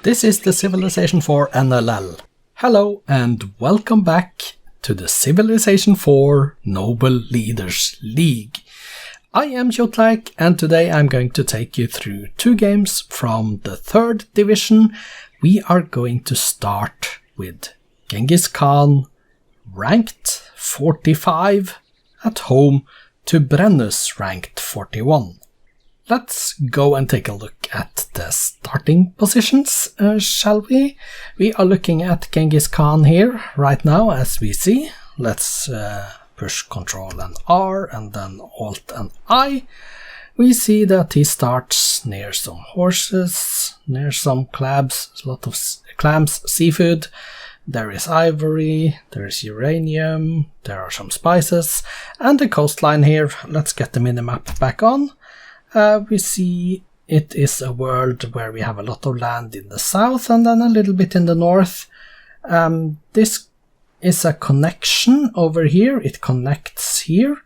This is the Civilization 4 NLL. Hello and welcome back to the Civilization 4 Noble Leaders League. I am Kjotleik and today I'm going to take you through two games from the 3rd division. We are going to start with Genghis Khan, ranked 45, at home to Brennus, ranked 41. Let's go and take a look at the starting positions, shall we? We are looking at Genghis Khan here right now, as we see. Let's push Ctrl and R and then Alt and I. We see that he starts near some horses, near some clams, a lot of clams, seafood. There is ivory, there is uranium, there are some spices, and the coastline here. Let's get the minimap back on. We see it is a world where we have a lot of land in the south and then a little bit in the north. This is a connection over here. It connects here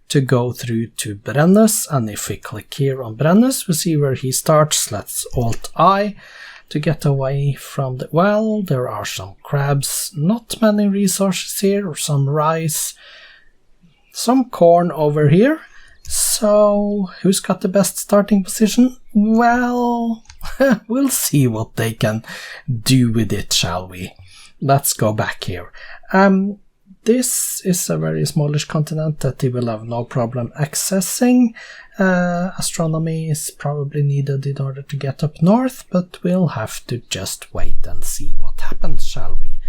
to go through to Brennus, and if we click here on Brennus, we see where he starts. Let's Alt-I to get away from the... Well, there are some crabs, not many resources here, or some rice, some corn over here. So, who's got the best starting position? Well, we'll see what they can do with it, shall we? Let's go back here. This is a very smallish continent that he will have no problem accessing. Astronomy is probably needed in order to get up north, but we'll have to just wait and see what happens, shall we?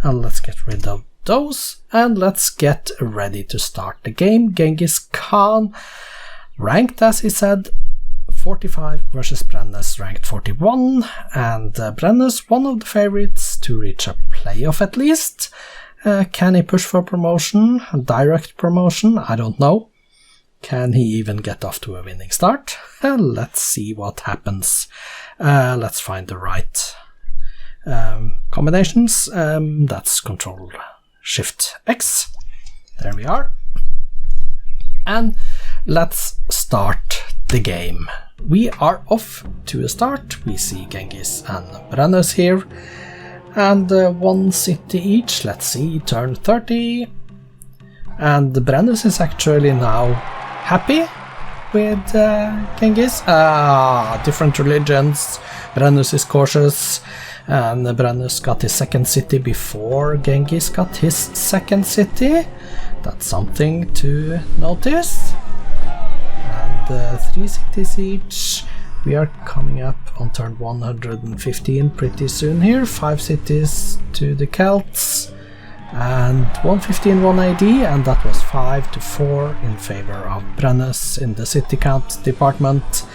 And let's get rid of those, and let's get ready to start the game. Genghis Khan, ranked as he said, 45 versus Brennus, ranked 41, and Brennus, one of the favorites to reach a playoff at least. Can he push for promotion, direct promotion? I don't know. Can he even get off to a winning start? Let's see what happens. Let's find the right combinations. That's Ctrl-Shift-X. There we are. And let's start the game. We are off to a start. We see Genghis and Brennus here. And one city each. Let's see, turn 30. And Brennus is actually now happy with Genghis. Different religions. Brennus is cautious. And Brennus got his second city before Genghis got his second city. That's something to notice. And 3 cities each. We are coming up on turn 115 pretty soon here. 5 cities to the Celts. And 115, 1 AD, and that was 5-4 in favor of Brennus in the city count department.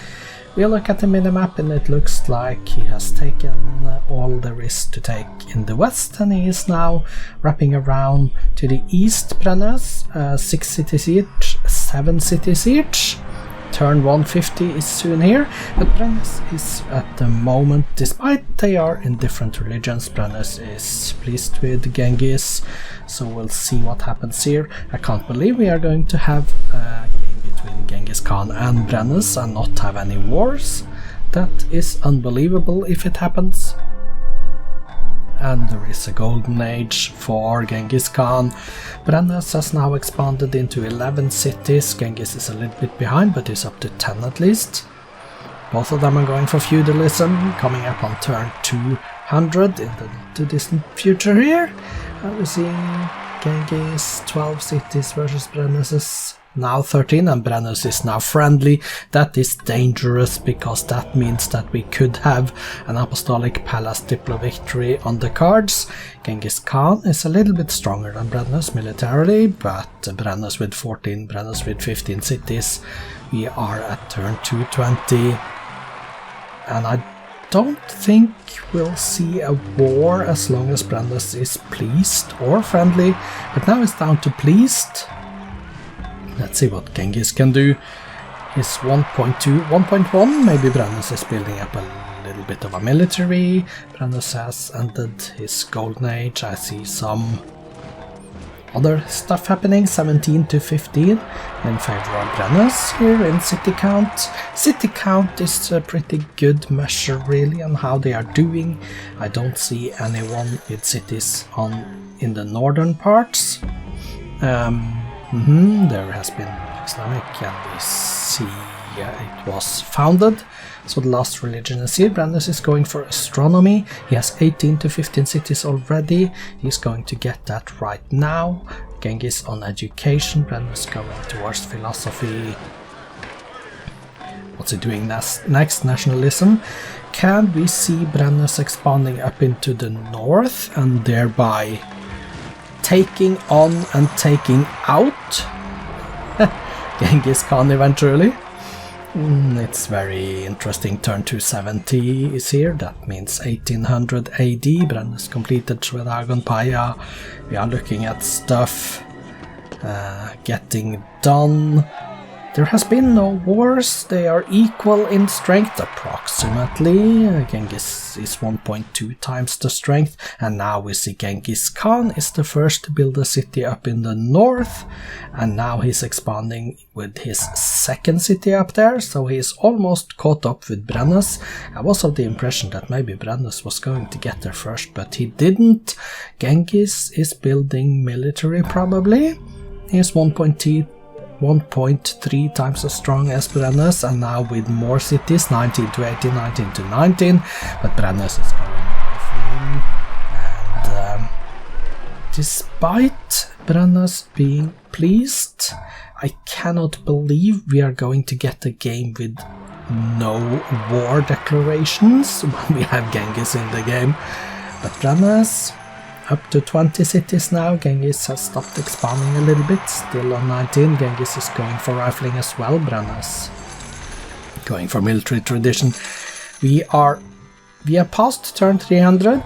We look at the minimap and it looks like he has taken all there is to take in the west, and he is now wrapping around to the east. Brennus, 6 cities each, 7 cities each. Turn 150 is soon here, but Brennus is at the moment, despite they are in different religions, Brennus is pleased with Genghis, so we'll see what happens here. I can't believe we are going to have a game between Genghis Khan and Brennus and not have any wars. That is unbelievable if it happens. And there is a golden age for Genghis Khan. Brennus has now expanded into 11 cities. Genghis is a little bit behind, but is up to 10 at least. Both of them are going for feudalism, coming up on turn 200 in the not too distant future here. And we see Genghis 12 cities versus Brennus's now 13, and Brennus is now friendly. That is dangerous because that means that we could have an Apostolic Palace Diplo victory on the cards. Genghis Khan is a little bit stronger than Brennus militarily, but Brennus with 14, Brennus with 15 cities. We are at turn 220, and I don't think we'll see a war as long as Brennus is pleased or friendly, but now it's down to pleased. Let's see what Genghis can do. Is 1.2, 1.1, maybe Brennus is building up a little bit of a military. Brennus has ended his golden age. I see some other stuff happening. 17 to 15 in favor of Brennus here in city count. City count is a pretty good measure really on how they are doing. I don't see anyone with cities in the northern parts. There has been Islamic, and we see it was founded. So the last religion is here. Brennus is going for astronomy. He has 18 to 15 cities already. He's going to get that right now. Genghis on education. Brennus going towards philosophy. What's he doing next? Nationalism. Can we see Brennus expanding up into the north and thereby taking on and taking out Genghis Khan eventually? It's very interesting. Turn 270 is here. That means 1800 AD. Brennus completed Shwedagon Paya. We are looking at stuff getting done. There has been no wars. They are equal in strength approximately. Genghis is 1.2 times the strength, and now we see Genghis Khan is the first to build a city up in the north, and now he's expanding with his second city up there, so he is almost caught up with Brennus. I was of the impression that maybe Brennus was going to get there first, but he didn't. Genghis is building military probably. He's 1.3 times as strong as Brennus, and now with more cities, 19 to 18, 19 to 19, but Brennus is going off him, and despite Brennus being pleased, I cannot believe we are going to get a game with no war declarations when we have Genghis in the game. But Brennus up to 20 cities now. Genghis has stopped expanding a little bit, still on 19. Genghis is going for rifling as well. Brennus going for military tradition. We are past turn 300,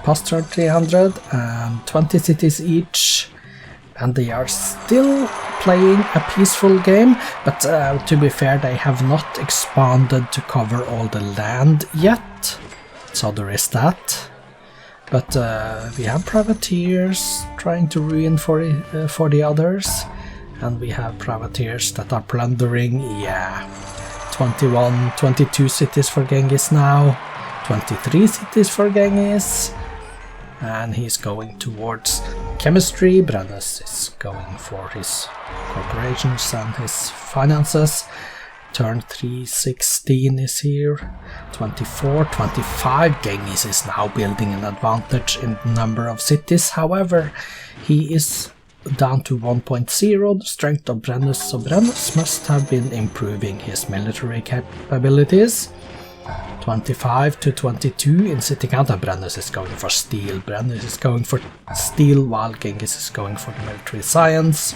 and 20 cities each, and they are still playing a peaceful game, but to be fair, they have not expanded to cover all the land yet, so there is that. But we have privateers trying to ruin for the others, and we have privateers that are plundering. Yeah, 22 cities for Genghis now, 23 cities for Genghis, and he's going towards chemistry. Brennus is going for his corporations and his finances. Turn 316 is here, 24, 25. Genghis is now building an advantage in the number of cities. However, he is down to 1.0 the strength of Brennus, so Brennus must have been improving his military capabilities. 25 to 22 in city count, and Brennus is going for steel. Brennus is going for steel while Genghis is going for the military science.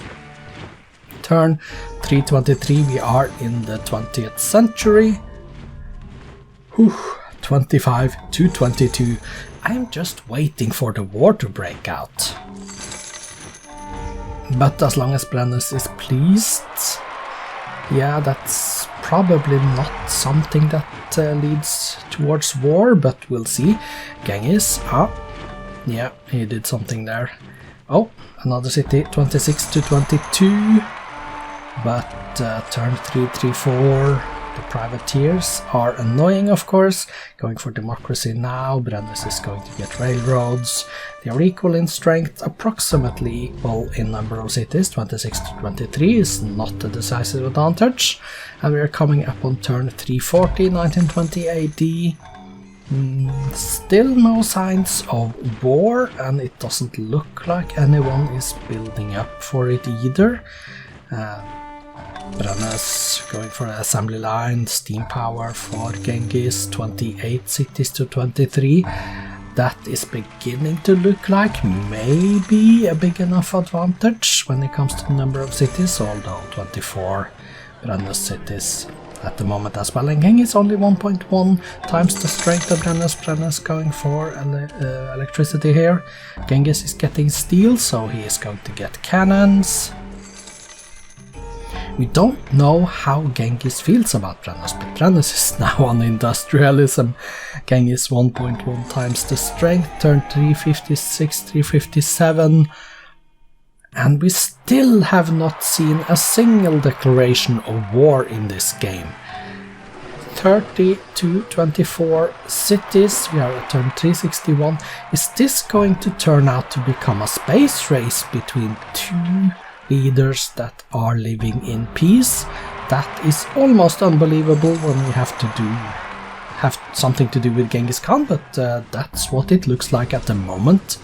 Turn 323, we are in the 20th century. 25 to 22. I'm just waiting for the war to break out. But as long as Brennus is pleased, yeah, that's probably not something that leads towards war, but we'll see. Genghis, yeah, he did something there. Oh, another city, 26 to 22. But turn 334, the privateers are annoying, of course. Going for democracy now. Brennus is going to get railroads. They are equal in strength, approximately equal in number of cities. 26 to 23 is not a decisive advantage. And we are coming up on turn 340, 1920 AD. Still no signs of war, and it doesn't look like anyone is building up for it either. Brennus going for an assembly line, steam power for Genghis, 28 cities to 23. That is beginning to look like maybe a big enough advantage when it comes to the number of cities, although 24 Brennus cities at the moment as well. And Genghis only 1.1 times the strength of Brennus. Brennus going for electricity here. Genghis is getting steel, so he is going to get cannons. We don't know how Genghis feels about Brennus, but Brennus is now on industrialism. Genghis 1.1 times the strength, turn 356, 357. And we still have not seen a single declaration of war in this game. 30 to 24 cities, we are at turn 361. Is this going to turn out to become a space race between two leaders that are living in peace? That is almost unbelievable when we have something to do with Genghis Khan, but that's what it looks like at the moment.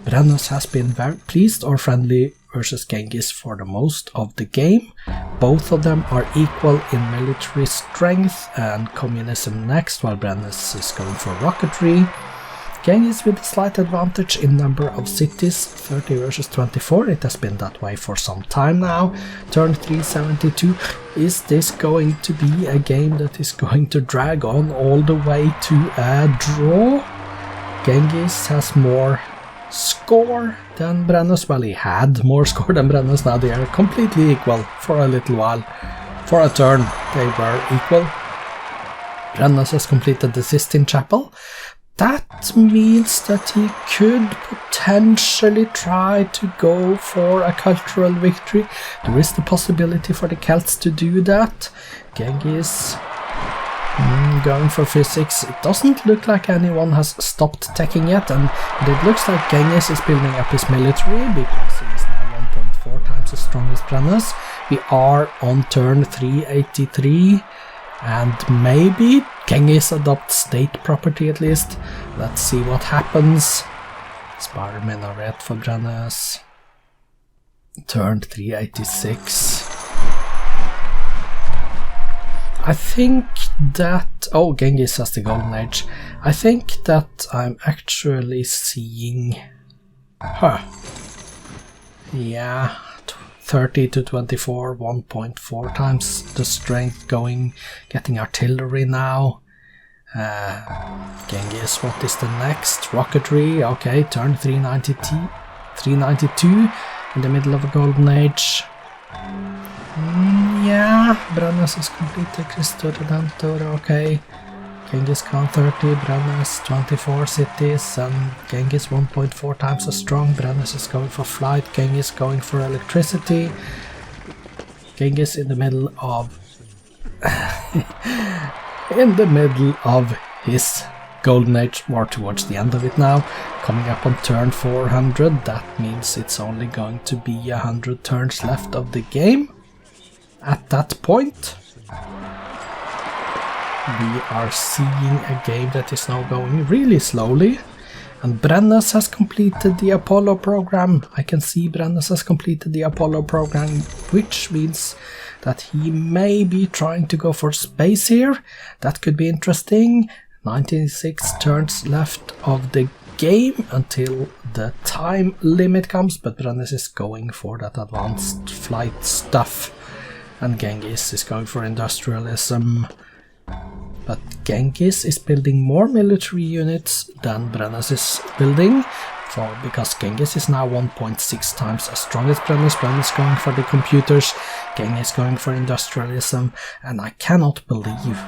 Brennus has been very pleased or friendly versus Genghis for the most of the game. Both of them are equal in military strength and communism next, while Brennus is going for rocketry. Genghis with a slight advantage in number of cities, 30 versus 24. It has been that way for some time now. Turn 372. Is this going to be a game that is going to drag on all the way to a draw? Genghis has more score than Brennus. Well, he had more score than Brennus. Now they are completely equal for a little while. For a turn, they were equal. Brennus has completed the Sistine Chapel. That means that he could potentially try to go for a cultural victory. There is the possibility for the Celts to do that. Genghis going for physics. It doesn't look like anyone has stopped teching yet, and it looks like Genghis is building up his military because he is now 1.4 times as strong as Brennus. We are on turn 383. And maybe Genghis adopts state property at least. Let's see what happens. Spire Minaret for Brennus. Turn 386. I think that... Oh, Genghis has the Golden Age. I think that I'm actually seeing... Yeah... 30 to 24, 1.4 times the strength going, getting artillery now. Genghis, what is the next? Rocketry, okay, turn 392 in the middle of a golden age. Yeah, Brennus is completed, Cristo Redentor, okay. Genghis Khan 30, Brennus 24 cities, and Genghis 1.4 times as strong. Brennus is going for flight, Genghis going for electricity. Genghis in the middle of his golden age, more towards the end of it now. Coming up on turn 400, that means it's only going to be 100 turns left of the game. At that point, we are seeing a game that is now going really slowly, and Brennus has completed the Apollo program. I can see Brennus has completed the Apollo program, which means that he may be trying to go for space here. That could be interesting. 96 turns left of the game until the time limit comes, but Brennus is going for that advanced flight stuff, and Genghis is going for industrialism. But Genghis is building more military units than Brennus is building, because Genghis is now 1.6 times as strong as Brennus. Brennus going for the computers, Genghis going for industrialism, and I cannot believe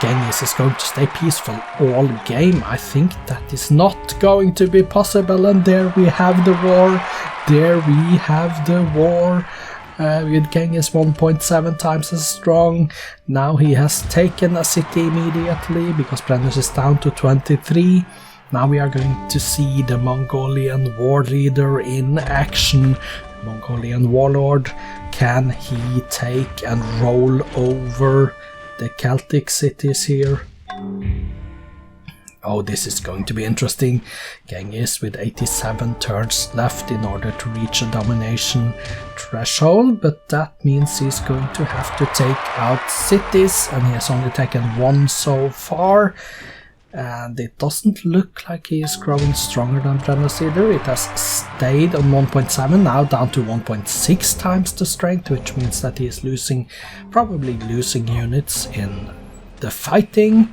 Genghis is going to stay peaceful all game. I think that is not going to be possible, and there we have the war. With Genghis 1.7 times as strong. Now he has taken a city immediately because Brennus is down to 23. Now we are going to see the Mongolian war leader in action. Mongolian warlord. Can he take and roll over the Celtic cities here? Oh, this is going to be interesting. Genghis with 87 turns left in order to reach a domination threshold, but that means he's going to have to take out cities, and he has only taken one so far. And it doesn't look like he is growing stronger than Brennus either. It has stayed on 1.7, now down to 1.6 times the strength, which means that he is probably losing units in the fighting.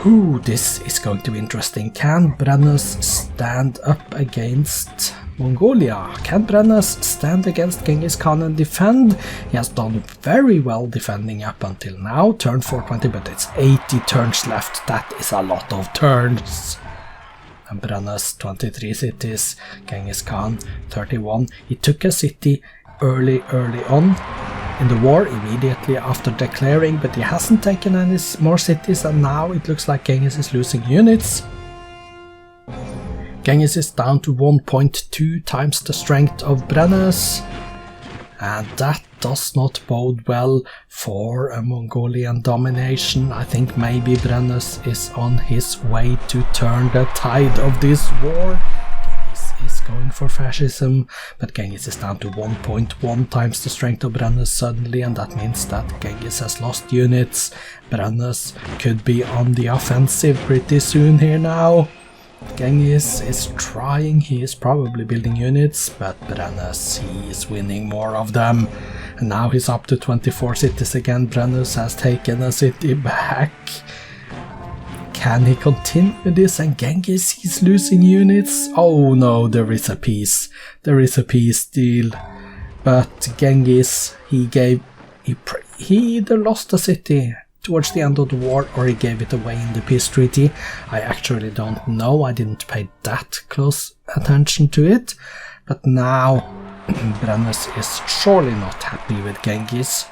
Ooh, this is going to be interesting. Can Brennus stand up against Mongolia? Can Brennus stand against Genghis Khan and defend? He has done very well defending up until now. Turn 420, but it's 80 turns left. That is a lot of turns. And Brennus 23 cities, Genghis Khan 31. He took a city early on in the war, immediately after declaring, but he hasn't taken any more cities, and now it looks like Genghis is losing units. Genghis is down to 1.2 times the strength of Brennus, and that does not bode well for a Mongolian domination. I think maybe Brennus is on his way to turn the tide of this war. Genghis is going for fascism, but Genghis is down to 1.1 times the strength of Brennus suddenly, and that means that Genghis has lost units. Brennus could be on the offensive pretty soon here now. Genghis is trying, he is probably building units, but Brennus, he is winning more of them. And now he's up to 24 cities again. Brennus has taken a city back. Can he continue this? And Genghis, he's losing units. Oh no, there is a peace. There is a peace deal. But Genghis, he either lost a city towards the end of the war, or he gave it away in the peace treaty. I actually don't know, I didn't pay that close attention to it. But now Brennus is surely not happy with Genghis.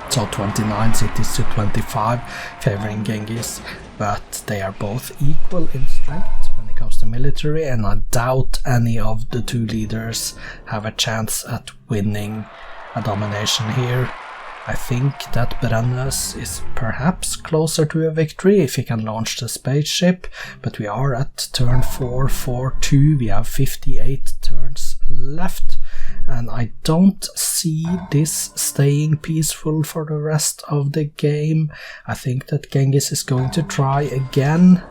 So 29 cities to 25 favoring Genghis, but they are both equal in strength when it comes to military, and I doubt any of the two leaders have a chance at winning a domination here. I think that Brennus is perhaps closer to a victory if he can launch the spaceship, but we are at turn 442, we have 58 turns left, and I don't see this staying peaceful for the rest of the game. I think that Genghis is going to try again.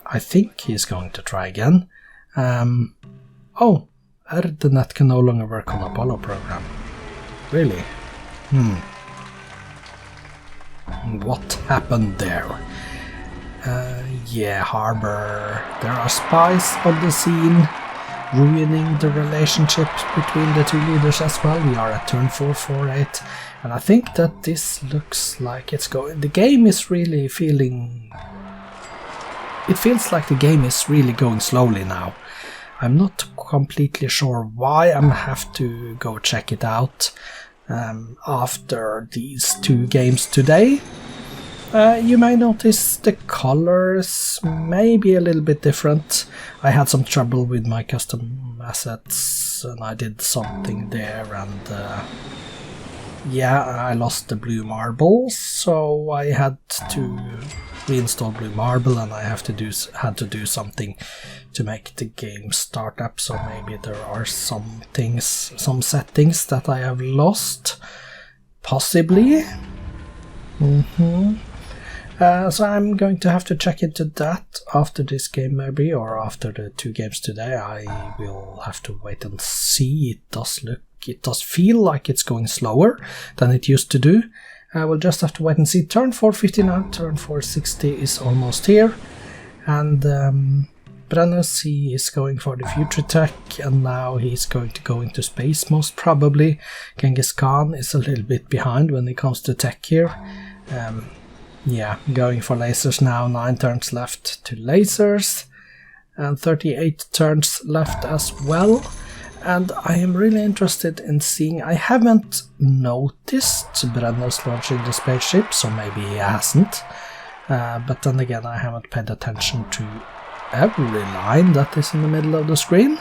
I think he's going to try again. Oh, the can no longer work on Apollo program. Really? What happened there? Yeah, harbor. There are spies on the scene, ruining the relationships between the two leaders as well. We are at turn 448, and I think that this looks like it's going. The game is really feeling. It feels like the game is really going slowly now. I'm not completely sure why. I'm gonna have to go check it out. After these two games today. You may notice the colors may be a little bit different. I had some trouble with my custom assets and I did something there, and yeah, I lost the blue marble, so I had to reinstall blue marble, and I had to do something to make the game start up, so maybe there are some settings that I have lost, possibly. So I'm going to have to check into that after this game maybe, or after the two games today. I will have to wait and see. It does feel like it's going slower than it used to do. I will just have to wait and see. Turn 459, turn 460 is almost here, and Brennus, he is going for the future tech, and now he's going to go into space most probably. Genghis Khan is a little bit behind when it comes to tech here. Yeah, going for lasers now, 9 turns left to lasers, and 38 turns left as well. And I am really interested in seeing, I haven't noticed Brennus launching the spaceship, so maybe he hasn't. But then again, I haven't paid attention to every line that is in the middle of the screen.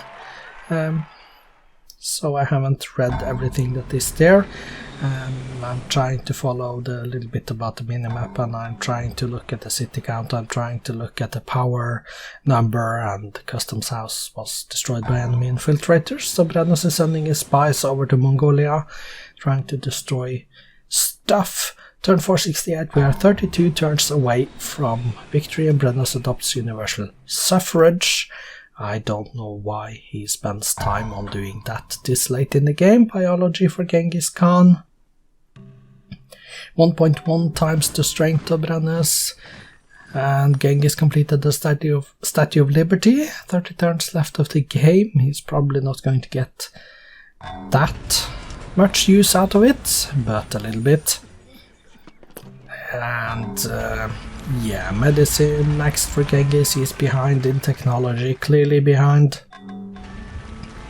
So I haven't read everything that is there. I'm trying to follow the little bit about the minimap, and I'm trying to look at the city count, I'm trying to look at the power number, and the customs house was destroyed by enemy infiltrators, so Brennus is sending his spies over to Mongolia, trying to destroy stuff. Turn 468, we are 32 turns away from victory, and Brennus adopts universal suffrage. I don't know why he spends time on doing that this late in the game. Biology for Genghis Khan. 1.1 times the strength of Brennus. And Genghis completed the Statue of Liberty. 30 turns left of the game. He's probably not going to get that much use out of it, but a little bit. And yeah, medicine next for Genghis. He's behind in technology, clearly behind.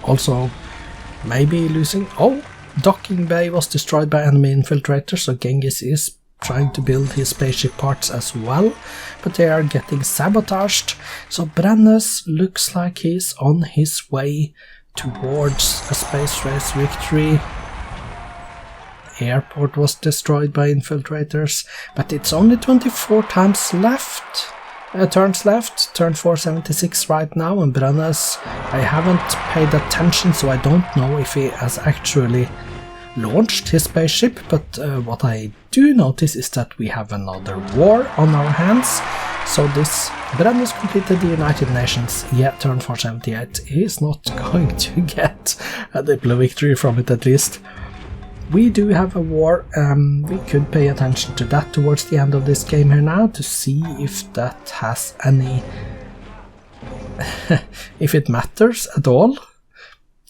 Also, maybe losing. Oh, docking bay was destroyed by enemy infiltrators, so Genghis is trying to build his spaceship parts as well, but they are getting sabotaged. So Brennus looks like he's on his way towards a space race victory. Airport was destroyed by infiltrators, but it's only 24 times left. Turns left, turn 476 right now, and Brennus, I haven't paid attention, so I don't know if he has actually launched his spaceship, but what I do notice is that we have another war on our hands. So this Brennus completed the United Nations, yeah, turn 478. He is not going to get a Diplo victory from it, at least. We do have a war. We could pay attention to that towards the end of this game here now to see if that has any if it matters at all,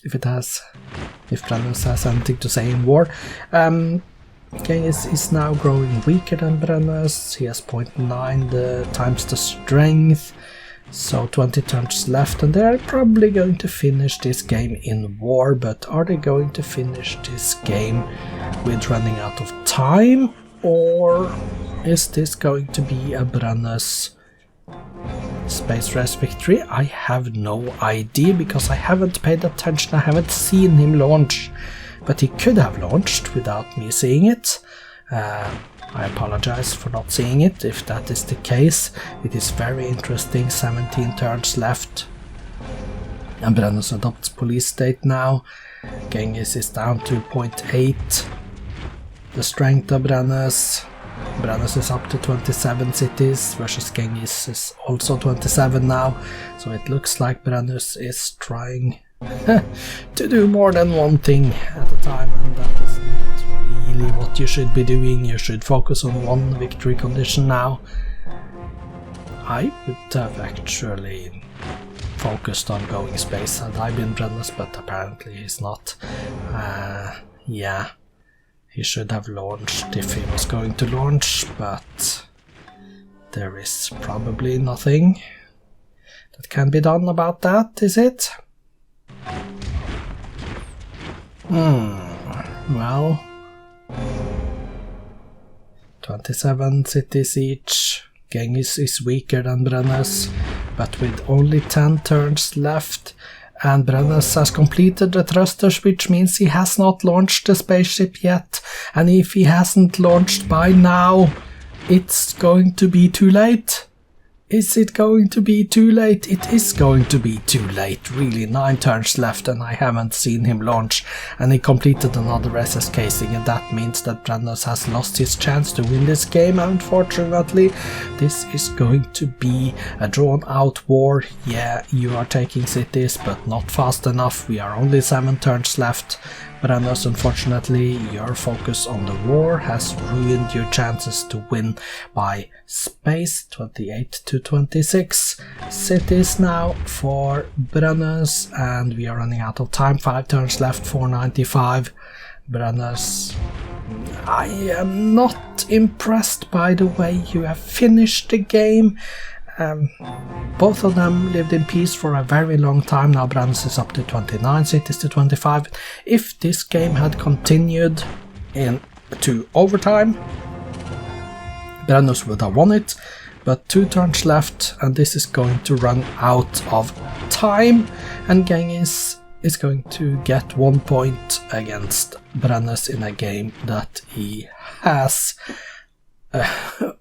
if Brennus has anything to say in war. Genghis is now growing weaker than Brennus. He has 0.9 times the strength, so 20 turns left, and they're probably going to finish this game in war. But are they going to finish this game with running out of time, or is this going to be a Brennus space race victory? I have no idea, because I haven't paid attention. I haven't seen him launch, but he could have launched without me seeing it. I apologize for not seeing it if that is the case. It is very interesting. 17 turns left, and Brennus adopts police state now. Genghis is down to 0.8. The strength of Brennus is up to 27 cities, versus Genghis is also 27 now. So it looks like Brennus is trying to do more than one thing at a time, and that is not really what you should be doing. You should focus on one victory condition now. I would have actually focused on going space had I been Brennus, but apparently he's not. Yeah, he should have launched if he was going to launch, but there is probably nothing that can be done about that, is it? Well, 27 cities each. Genghis is weaker than Brennus, but with only 10 turns left, and Brennus has completed the thrusters, which means he has not launched the spaceship yet, and if he hasn't launched by now, it's going to be too late. Is it going to be too late? It is going to be too late, really. 9 turns left and I haven't seen him launch, and he completed another SS casing, and that means that Brennus has lost his chance to win this game. Unfortunately, this is going to be a drawn out war. Yeah, you are taking cities, but not fast enough. We are only 7 turns left. Brennus, unfortunately, your focus on the war has ruined your chances to win by space. 28 to 26 cities now for Brennus, and we are running out of time. 5 turns left, 495. Brennus, I am not impressed by the way you have finished the game. Both of them lived in peace for a very long time. Now Brennus is up to 29 cities to 25. If this game had continued into overtime, Brennus would have won it, but 2 turns left and this is going to run out of time, and Genghis is going to get 1 point against Brennus in a game that he has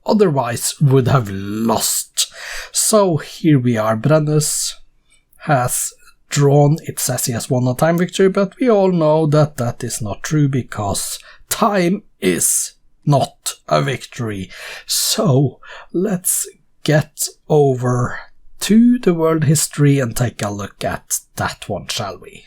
otherwise would have lost. So here we are. Brennus has drawn. It says he has won a time victory, but we all know that that is not true, because time is not a victory. So let's get over to the world history and take a look at that one, shall we?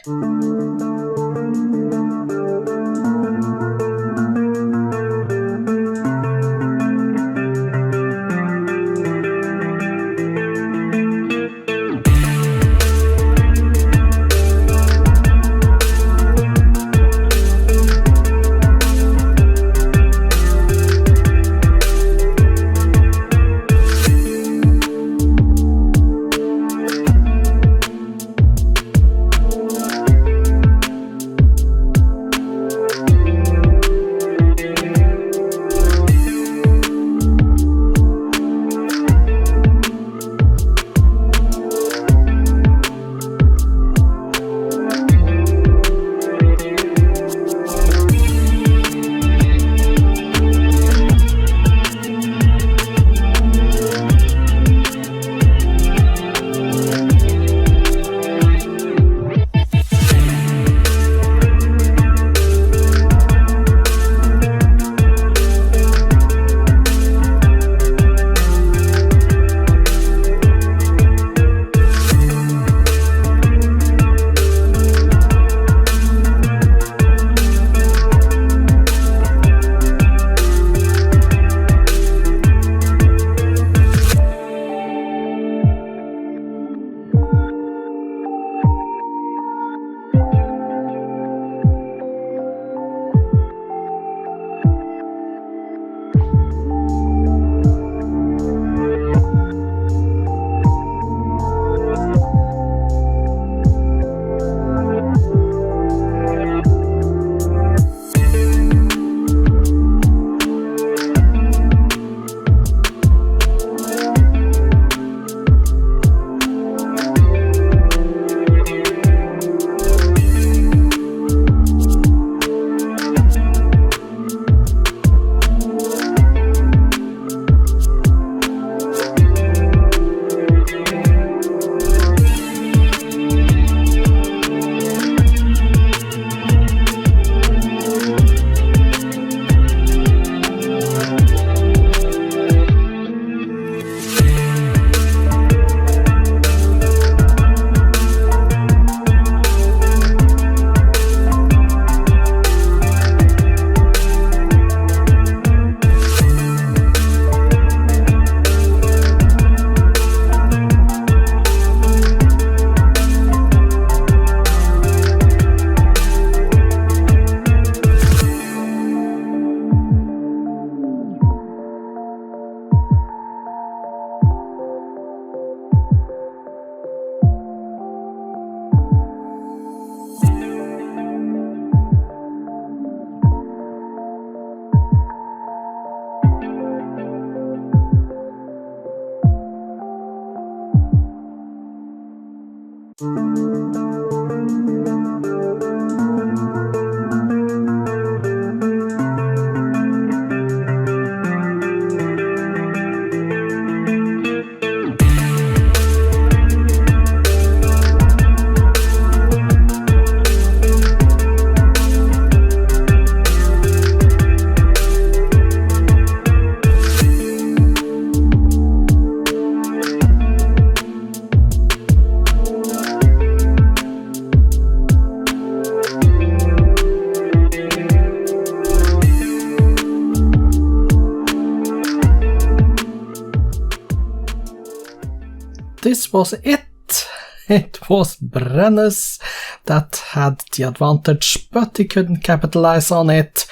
This was it. It was Brennus that had the advantage, but he couldn't capitalize on it.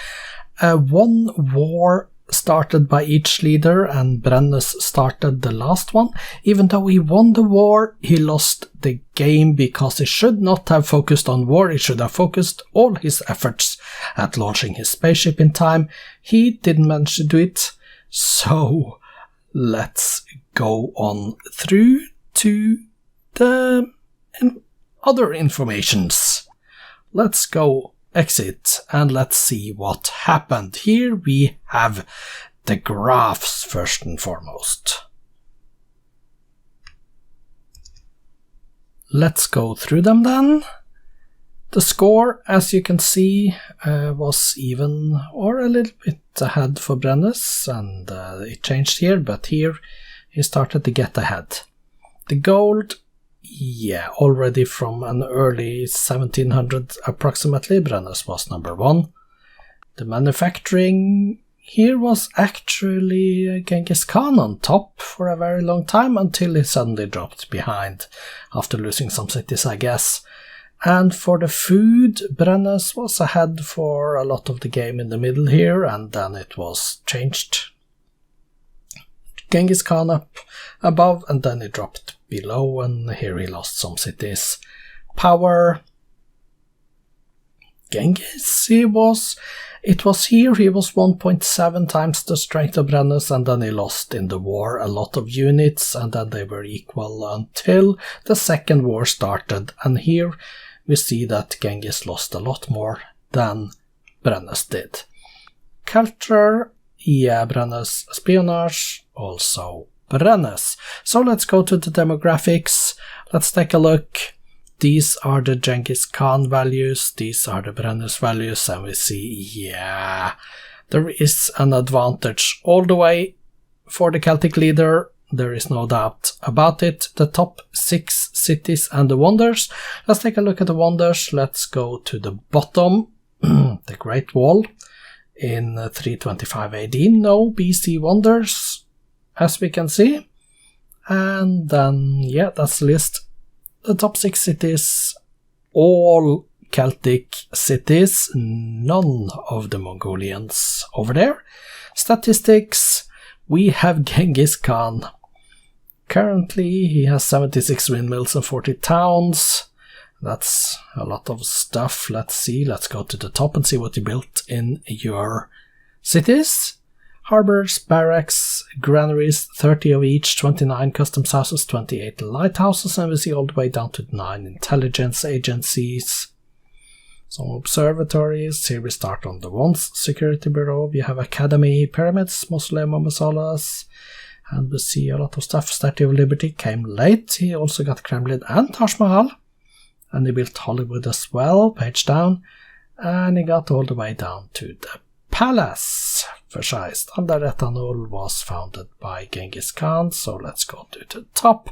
One war started by each leader, and Brennus started the last one. Even though he won the war, he lost the game because he should not have focused on war. He should have focused all his efforts at launching his spaceship in time. He didn't manage to do it, so let's go on through to the other informations. Let's go exit and let's see what happened. Here we have the graphs first and foremost. Let's go through them then. The score, as you can see, was even or a little bit ahead for Brennus, and it changed here, but here he started to get ahead. The gold, yeah, already from an early 1700 approximately, Brennus was number 1. The manufacturing here was actually Genghis Khan on top for a very long time until he suddenly dropped behind after losing some cities, I guess. And for the food, Brennus was ahead for a lot of the game in the middle here, and then it was changed. Genghis Khan up above, and then he dropped below, and here he lost some cities. Power, Genghis, it was here he was 1.7 times the strength of Brennus, and then he lost in the war a lot of units, and then they were equal until the second war started, and here we see that Genghis lost a lot more than Brennus did. Culture, yeah, Brennus. Espionage, also Brennus. So let's go to the demographics. Let's take a look. These are the Genghis Khan values, these are the Brennus values, and we see, yeah, there is an advantage all the way for the Celtic leader. There is no doubt about it. The top 6 cities and the wonders. Let's take a look at the wonders. Let's go to the bottom, the Great Wall in 325 AD. No BC wonders, as we can see. And then, yeah, that's the list. The top 6 cities, all Celtic cities, none of the Mongolians over there. Statistics, we have Genghis Khan. Currently, he has 76 windmills and 40 towns. That's a lot of stuff. Let's see, let's go to the top and see what you built in your cities. Harbors, barracks, granaries, 30 of each, 29 customs houses, 28 lighthouses, and we see all the way down to 9 intelligence agencies. Some observatories. Here we start on the Once Security Bureau. We have Academy, Pyramids, Mausoleum of Masalas, and we see a lot of stuff. Statue of Liberty came late. He also got Kremlin and Taj Mahal, and he built Hollywood as well, page down, and he got all the way down to the Palace. Versailles Standard Ethanol was founded by Genghis Khan, so let's go to the top.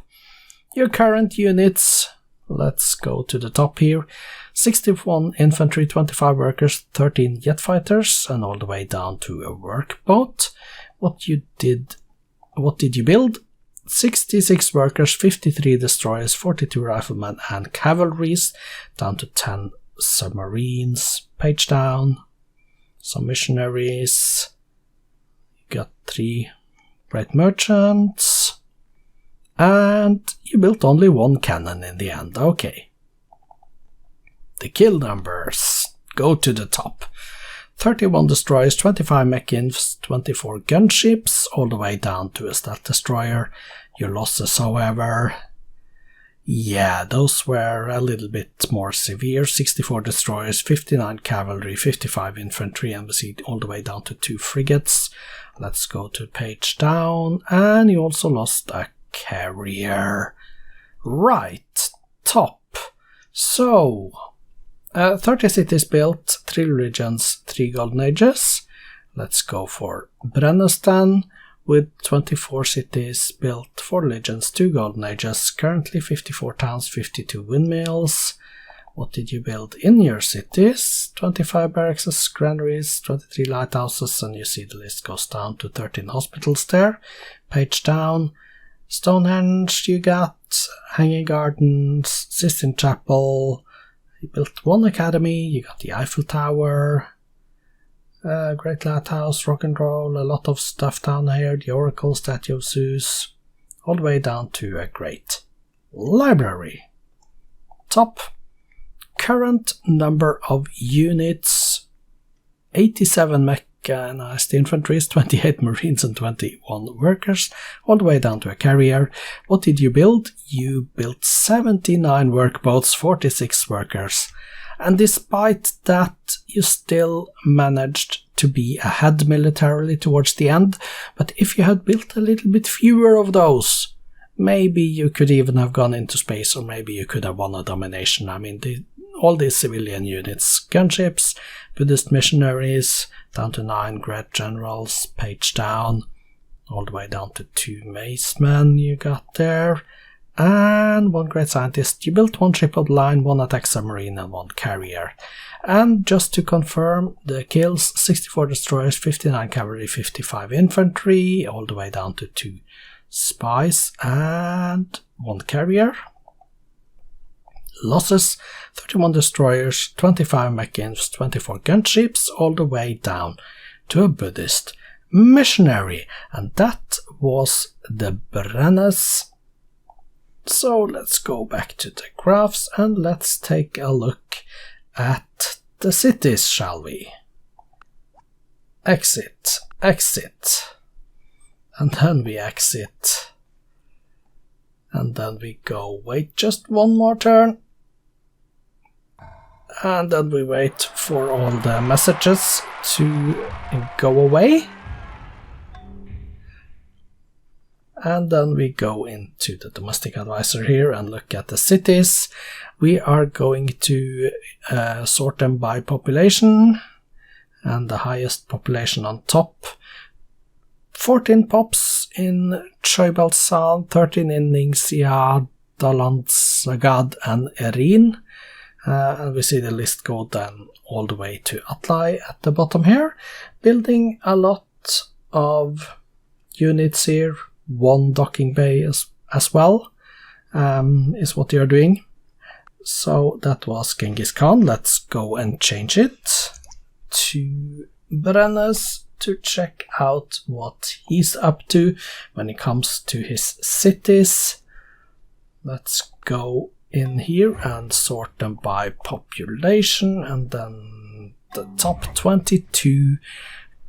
Your current units, let's go to the top here. 61 infantry, 25 workers, 13 jet fighters, and all the way down to a workboat. What did you build? 66 workers, 53 destroyers, 42 riflemen and cavalries, down to 10 submarines, page down. Some missionaries. You got 3 great merchants. And you built only 1 cannon in the end. Okay. The kill numbers. Go to the top. 31 destroyers, 25 mech-infs, 24 gunships, all the way down to a stealth destroyer. Your losses, however, Yeah, those were a little bit more severe. 64 destroyers, 59 cavalry, 55 infantry, and we see all the way down to 2 frigates. Let's go to page down, and you also lost a carrier. Right, top. So, 30 cities built, 3 religions, 3 golden ages. Let's go for Brennus then, with 24 cities built, 4 religions, 2 golden ages, currently 54 towns, 52 windmills. What did you build in your cities? 25 barracks, granaries, 23 lighthouses, and you see the list goes down to 13 hospitals there. Page down. Stonehenge you got, Hanging Gardens, Sistine Chapel. You built 1 academy, you got the Eiffel Tower. Great Lighthouse, Rock and Roll, a lot of stuff down here, the Oracle, Statue of Zeus, all the way down to a great library. Top. Current number of units, 87 mechanized infantry, 28 marines and 21 workers, all the way down to a carrier. What did you build? You built 79 workboats, 46 workers. And despite that, you still managed to be ahead militarily towards the end. But if you had built a little bit fewer of those, maybe you could even have gone into space, or maybe you could have won a domination. I mean, all these civilian units, gunships, Buddhist missionaries, down to 9 great generals, page down, all the way down to 2 macemen you got there. And 1 great scientist. You built 1 ship of the line, 1 attack submarine, and 1 carrier. And just to confirm, the kills, 64 destroyers, 59 cavalry, 55 infantry, all the way down to 2 spies and 1 carrier. Losses, 31 destroyers, 25 mech-infs, 24 gunships, all the way down to a Buddhist missionary. And that was the Brennus. So let's go back to the graphs and let's take a look at the cities, shall we? Exit, exit, and then we exit, and then we go, wait just 1 more turn, and then we wait for all the messages to go away. And then we go into the domestic advisor here and look at the cities. We are going to sort them by population, and the highest population on top. 14 pops in Choibalsan, 13 in Ningxia, Dalansagad and Erin. And we see the list go down all the way to Atlai at the bottom here. Building a lot of units here. 1 docking bay as well is what you're doing. So that was Genghis Khan. Let's go and change it to Brennus to check out what he's up to when it comes to his cities. Let's go in here and sort them by population, and then the top 22,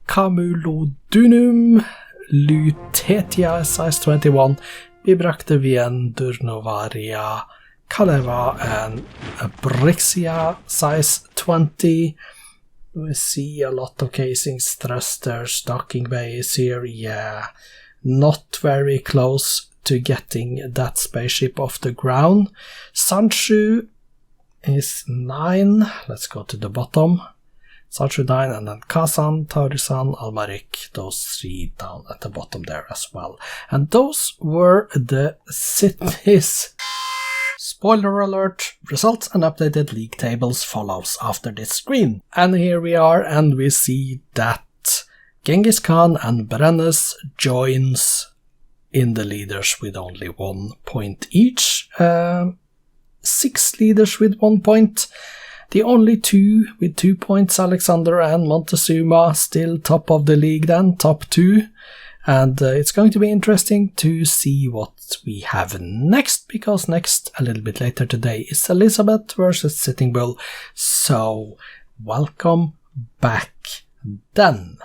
Camulodunum, Lutetia size 21, Bibrakte Vien, Durnovaria, Kaleva and Brixia size 20. We see a lot of casings, thrusters, docking bays here. Yeah, not very close to getting that spaceship off the ground. Sanchu is 9. Let's go to the bottom. Sanchu 9, and then Kazan, Taurisan, Almarik, those 3 down at the bottom there as well. And those were the cities. Spoiler alert, results and updated league tables follows after this screen. And here we are, and we see that Genghis Khan and Brennus joins in the leaders with only 1 point each. 6 leaders with 1 point. The only 2 with 2 points, Alexander and Montezuma, still top of the league then, top 2. And it's going to be interesting to see what we have next, because next, a little bit later today, is Elizabeth versus Sitting Bull. So, welcome back then.